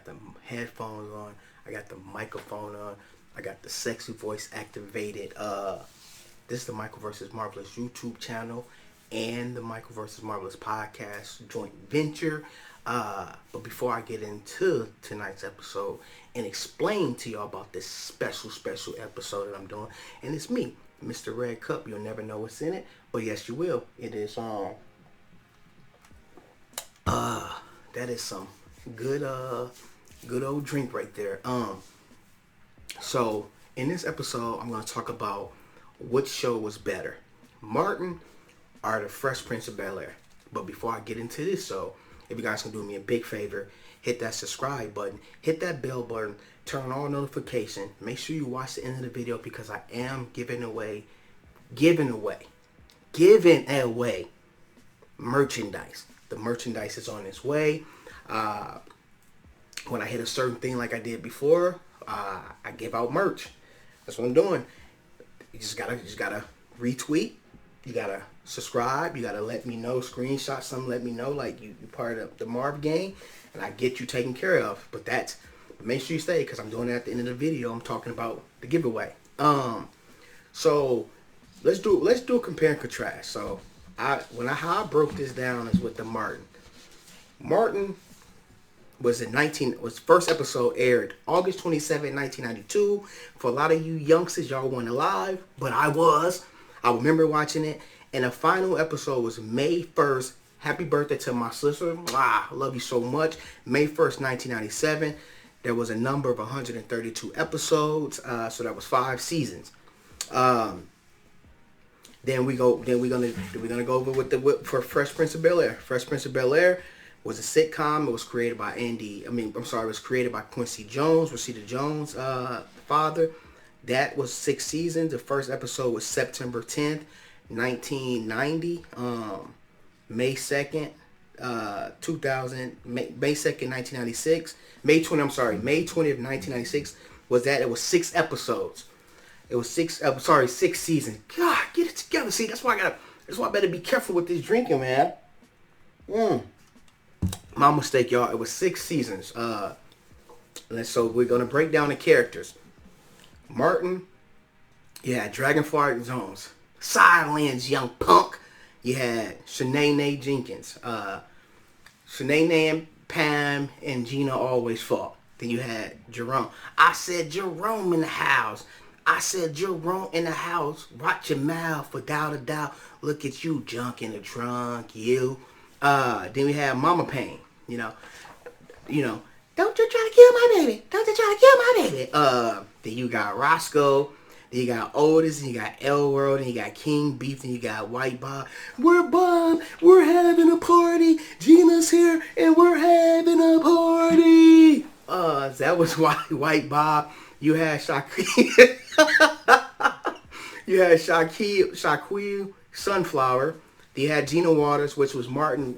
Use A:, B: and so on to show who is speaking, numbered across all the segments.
A: the headphones on. I got the microphone on. I got the sexy voice activated. This is the Michael vs. Marvelous YouTube channel and the Michael vs. Marvelous podcast joint venture. But before I get into tonight's episode and explain to y'all about this special episode that I'm doing, and it's me, Mr. Red Cup. You'll never know what's in it, but yes, you will. It is that is some good old drink right there. So in this episode, I'm gonna talk about which show was better, Martin or the Fresh Prince of Bel-Air. But before I get into this show, if you guys can do me a big favor, hit that subscribe button, hit that bell button, turn on all notifications. Make sure you watch the end of the video because I am giving away merchandise. The merchandise is on its way. When I hit a certain thing like I did before, I give out merch. That's what I'm doing. You just gotta retweet. You gotta subscribe. You gotta let me know, screenshot something, let me know like you part of the Marv gang, and I get you taken care of. But make sure you stay because I'm doing it at the end of the video. I'm talking about the giveaway. So let's do a compare and contrast. So how I broke this down is with the Martin. Martin was first episode aired August 27, 1992. For a lot of you youngsters, y'all weren't alive, but I was. I remember watching it. And the final episode was May 1st. Happy birthday to my sister. I love you so much. May 1st, 1997. There was a number of 132 episodes. So that was 5 seasons. Then we're gonna go over for Fresh Prince of Bel-Air. Fresh Prince of Bel-Air was a sitcom. It was created by it was created by Quincy Jones, Rashida Jones' father. That was 6 seasons. The first episode was September 10th, 1990. May 2nd, 2000. May 2nd, 1996. May 20th, 1996 was that. It was 6 episodes. It was 6 seasons. God, get it together. See, that's why I better be careful with this drinking, man. My mistake, y'all. It was 6 seasons. So we're gonna break down the characters. Martin, you had Dragonfly Jones, Silence Young Punk. You had Shanae Jenkins. Shanae and Pam and Gina always fought. Then you had Jerome. I said Jerome in the house. Watch your mouth, without a doubt. Look at you, junk in the trunk, you. Then we had Mama Payne. You know. Don't you try to kill my baby. Then you got Roscoe. Then you got Otis. Then you got L World. Then you got King Beef. Then you got White Bob. We're having a party. Gina's here and we're having a party. That was White Bob. You had Shaquille. Shaquille Sunflower. Then you had Gina Waters, which was Martin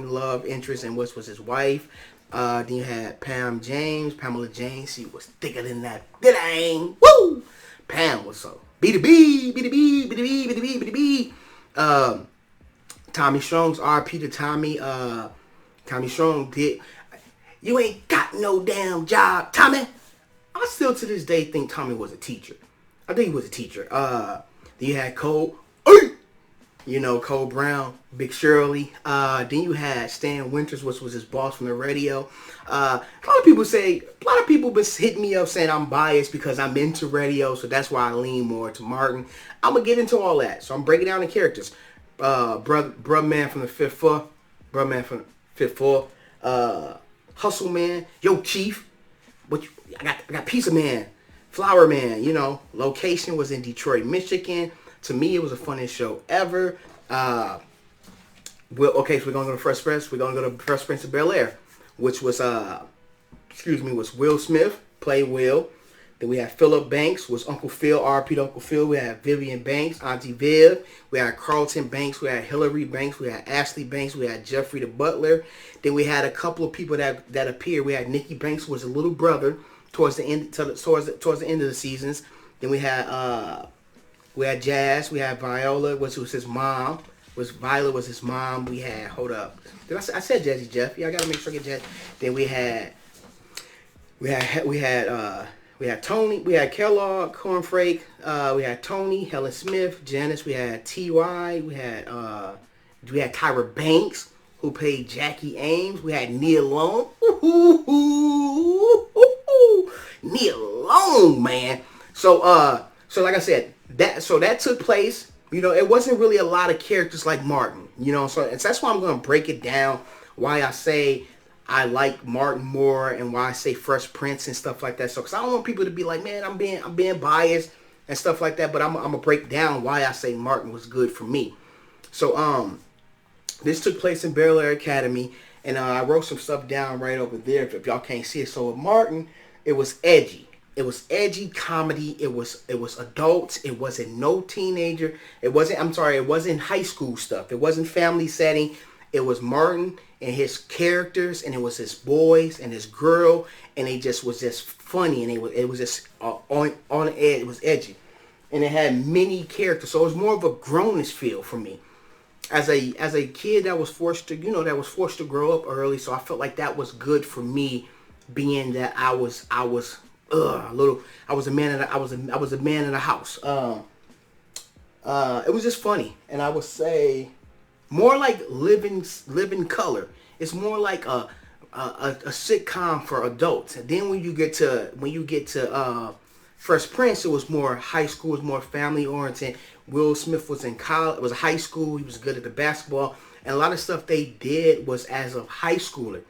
A: love interest and which was his wife. Then you had Pamela James. She was thicker than that. Woo! Pam was so B2B. Tommy Strong's RP to Tommy. Tommy Strong did. You ain't got no damn job, Tommy. I still to this day think Tommy was a teacher. I think he was a teacher. Then you had Cole. Cole Brown, Big Shirley. Then you had Stan Winters, which was his boss from the radio. A lot of people been hitting me up saying I'm biased because I'm into radio, so that's why I lean more to Martin. I'm gonna get into all that. So I'm breaking down the characters. Bruh man from the fifth floor. Hustle Man, Yo Chief. I got Pizza Man, Flower Man. Location was in Detroit, Michigan. To me, it was the funniest show ever. So we're gonna go to Fresh Prince. We're gonna go to Fresh Prince of Bel-Air, which was was Will Smith, played Will. Then we had Philip Banks, was Uncle Phil, R.P. to Uncle Phil. We had Vivian Banks, Auntie Viv. We had Carlton Banks. We had Hillary Banks. We had Ashley Banks. We had Jeffrey the Butler. Then we had a couple of people that appeared. We had Nikki Banks, who was a little brother towards the end of the seasons. Then we had Jazz. We had Viola, which was his mom. Viola was his mom. We had, hold up. I said Jazzy Jeff. Yeah, I got to make sure I get Jazz. Then we had We had Tony, we had Kellogg, Cornflake, we had Tony, Helen Smith, Janice, we had T.Y., we had Tyra Banks, who played Jackie Ames, we had Nia Long. Nia Long, man. So like I said, that took place. It wasn't really a lot of characters like Martin. So that's why I'm gonna break it down. Why I say I like Martin more, and why I say Fresh Prince and stuff like that. So, because I don't want people to be like, man, I'm being biased and stuff like that. But I'm gonna break down why I say Martin was good for me. So, this took place in Bel-Air Academy, and I wrote some stuff down right over there if y'all can't see it. So with Martin, it was edgy. It was edgy comedy. It was adults. It wasn't no teenager. It wasn't high school stuff. It wasn't family setting. It was Martin and his characters, and it was his boys and his girl, and it just was just funny, and it was just on the edge. It was edgy, and it had many characters, so it was more of a grownish feel for me. As a kid that was forced to grow up early, so I felt like that was good for me, being that I was a man in the house. It was just funny, and I would say more like living color. It's more like a sitcom for adults. And then when you get to Fresh Prince, it was more high school, it was more family oriented. Will Smith was in college, it was high school, he was good at the basketball, and a lot of stuff they did was as a high schooler.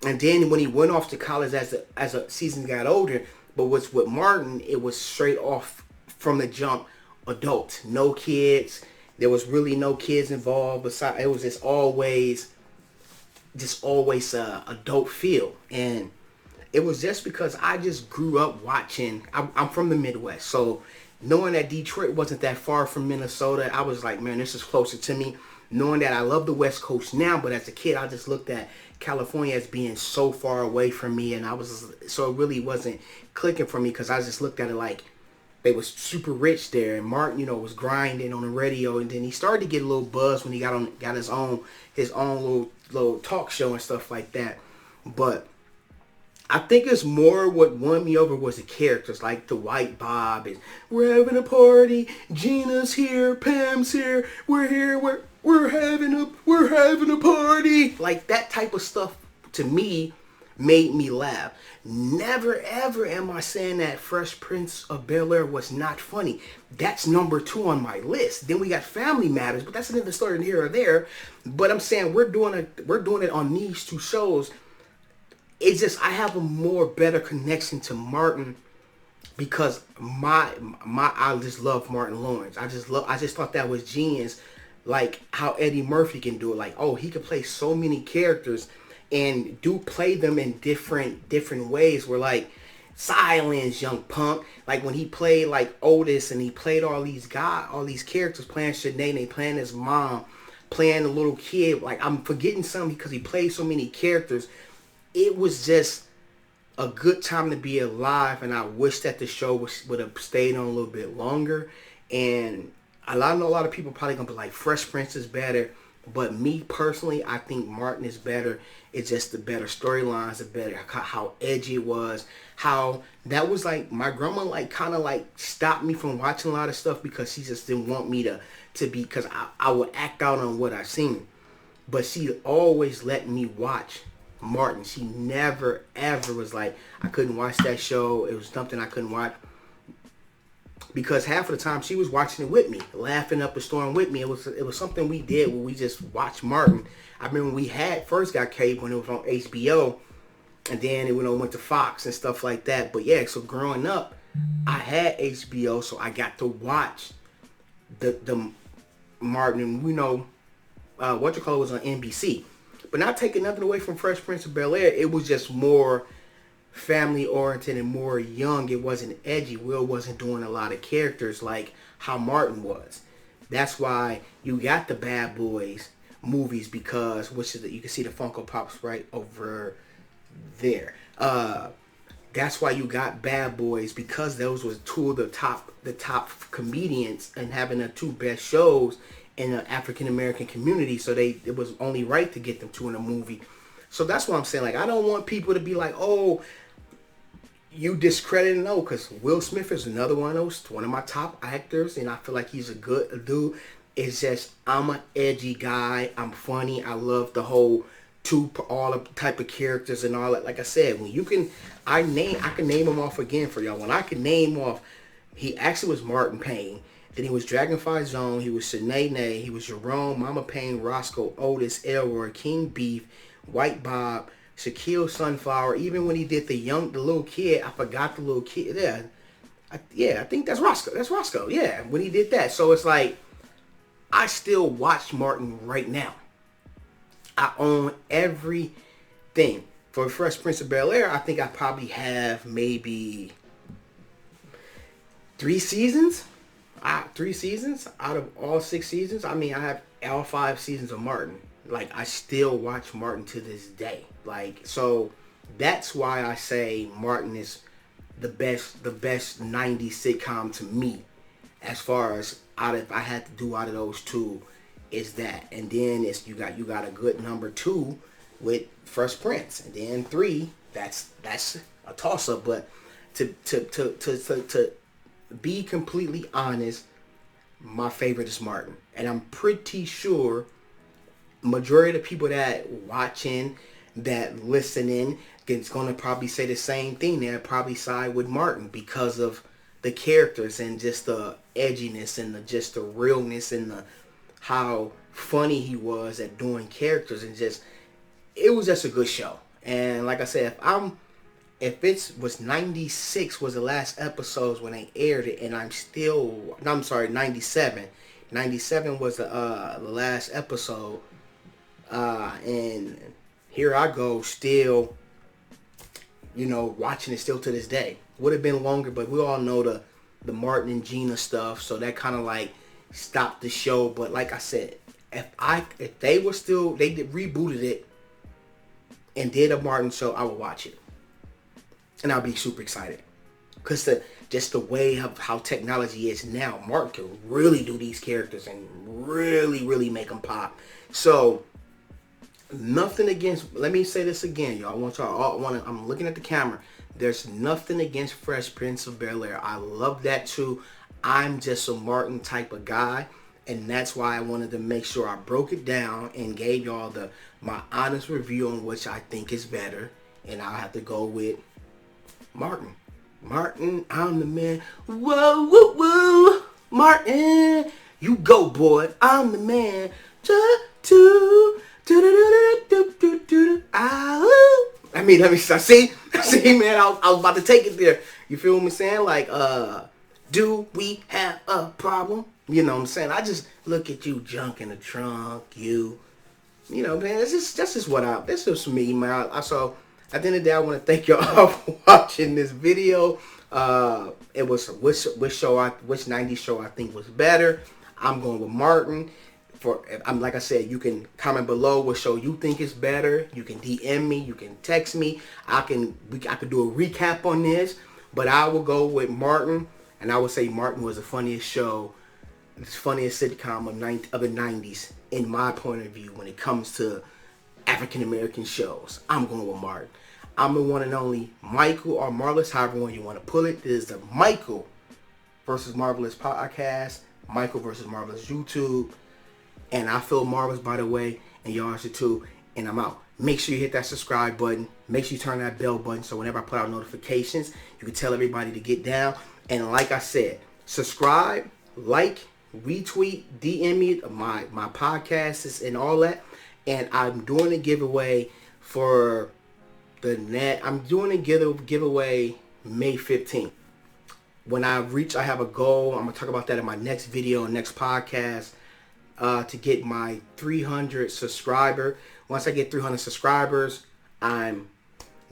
A: And then when he went off to college as a season got older, but with Martin, it was straight off from the jump, adult, no kids. There was really no kids involved. Besides, it was just always adult feel, and it was just because I just grew up watching. I'm from the Midwest, so knowing that Detroit wasn't that far from Minnesota, I was like, man, this is closer to me. Knowing that I love the West Coast now, but as a kid, I just looked at California as being so far away from me, and it really wasn't clicking for me, because I just looked at it like they was super rich there, and Martin, was grinding on the radio, and then he started to get a little buzz when he got his own little talk show and stuff like that. But I think it's more what won me over was the characters, like the White Bob, and we're having a party, Gina's here, Pam's here, we're here, we're having a party. Like that type of stuff to me made me laugh. Never ever am I saying that Fresh Prince of Bel-Air was not funny. That's number 2 on my list. Then we got Family Matters, but that's another story here or there. But I'm saying we're doing it on these 2 shows. It's just I have a more better connection to Martin, because I just love Martin Lawrence. I just thought that was genius, like how Eddie Murphy can do it. Like, oh, he can play so many characters and do play them in different ways. Where like Silence, Young Punk, like when he played like Otis, and he played all these characters, playing Sinead, playing his mom, playing the little kid. Like I'm forgetting some because he played so many characters. It was just a good time to be alive, and I wish that the show would have stayed on a little bit longer. And I know a lot of people probably gonna be like, Fresh Prince is better, but me personally, I think Martin is better. It's just the better storylines, the better how edgy it was, how that was like my grandma like kind of like stopped me from watching a lot of stuff, because she just didn't want me to be, because I would act out on what I seen, but she always let me watch Martin. She never ever was like, I couldn't watch that show, it was something I couldn't watch, because half of the time she was watching it with me, laughing up a storm with me. It was something we did where we just watched Martin. I remember when we first got cable when it was on HBO, and then it went to Fox and stuff like that. But yeah, so growing up, I had HBO, so I got to watch the Martin. What you call it was on NBC. But not taking nothing away from Fresh Prince of Bel-Air, it was just more family oriented and more young. It wasn't edgy. Will wasn't doing a lot of characters like how Martin was. That's why you got the Bad Boys movies, because you can see the Funko Pops right over there. That's why you got Bad Boys, because those was 2 of the top comedians, and having the 2 best shows in the African American community. So it was only right to get them 2 in a movie. So that's what I'm saying. Like, I don't want people to be like, oh, you discrediting no, because Will Smith is another one of those, one of my top actors, and I feel like he's a good dude. It's just I'm an edgy guy. I'm funny. I love the whole all the type of characters and all that. Like I said, when you can, I can name them off again for y'all. When I can name off, he actually was Martin Payne. Then he was Dragonfly Zone. He was Shanae. He was Jerome, Mama Payne, Roscoe, Otis, Elroy, King Beef, White Bob, Shaquille Sunflower. Even when he did the little kid, I forgot the little kid. Yeah, I think that's Roscoe. That's Roscoe. Yeah, when he did that. So it's like, I still watch Martin right now. I own everything. For Fresh Prince of Bel-Air, I think I probably have maybe 3 seasons. 3 seasons out of all 6 seasons. I mean, I have all 5 seasons of Martin. Like, I still watch Martin to this day. Like, so that's why I say Martin is the best 90s sitcom to me. As far as if I had to do out of those 2, is that. And then it's you got a good number 2 with Fresh Prince. And then 3, that's a toss up. But to be completely honest, my favorite is Martin. And I'm pretty sure majority of the people that watching, that listening, is going to probably say the same thing. They'll probably side with Martin because of the characters and just the edginess and just the realness and how funny he was at doing characters, and it was just a good show. And like I said, if it was 96 was the last episodes when they aired it, and I'm sorry, 97. 97 was the last episode, and here I go still, watching it still to this day. Would have been longer, but we all know the Martin and Gina stuff, so that kind of like stopped the show. But like I said, if they rebooted it and did a Martin show, I would watch it. And I'll be super excited. Because just the way of how technology is now, Martin can really do these characters and really, really make them pop. So, nothing against, let me say this again, y'all. I'm looking at the camera. There's nothing against Fresh Prince of Bel-Air. I love that too. I'm just a Martin type of guy. And that's why I wanted to make sure I broke it down and gave y'all my honest review on which I think is better. And I'll have to go with Martin. Martin, I'm the man. Whoa, woo, woo. Martin, you go, boy. I'm the man. Let me see, man, I was about to take it there. You feel me saying? Like, do we have a problem? You know what I'm saying? I just look at you, junk in the trunk, man, this is me, man. So, at the end of the day, I want to thank y'all for watching this video. It was which 90s show I think was better. I'm going with Martin. Like I said, you can comment below what show you think is better. You can DM me. You can text me. I could do a recap on this, but I will go with Martin, and I would say Martin was the funniest show, the funniest sitcom of the 90s in my point of view when it comes to African American shows. I'm going with Martin. I'm the one and only Michael or Marvelous, however one you want to pull it. This is the Michael versus Marvelous podcast. Michael versus Marvelous YouTube. And I feel marvelous, by the way, and y'all should too. And I'm out. Make sure you hit that subscribe button. Make sure you turn that bell button so whenever I put out notifications, you can tell everybody to get down. And like I said, subscribe, like, retweet, DM me my podcasts and all that. And I'm doing a giveaway for the net. I'm doing a giveaway May 15th. When I have a goal. I'm going to talk about that in my next video, next podcast. To get my 300 subscriber. Once I get 300 subscribers, I'm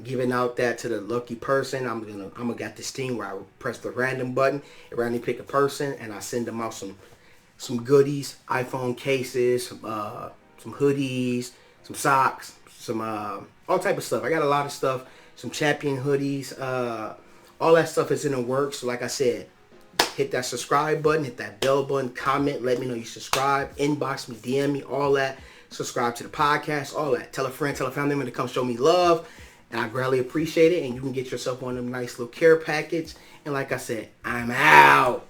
A: giving out that to the lucky person. I'm gonna get this thing where I press the random button, it randomly pick a person, and I send them out some goodies, iPhone cases, some hoodies, some socks, some all type of stuff. I got a lot of stuff. Some champion hoodies. All that stuff is in the works. So like I said, hit that subscribe button, hit that bell button, comment, let me know you subscribe, inbox me, DM me, all that. Subscribe to the podcast, all that. Tell a friend, tell a family member to come show me love. And I greatly appreciate it. And you can get yourself one of them nice little care package. And like I said, I'm out.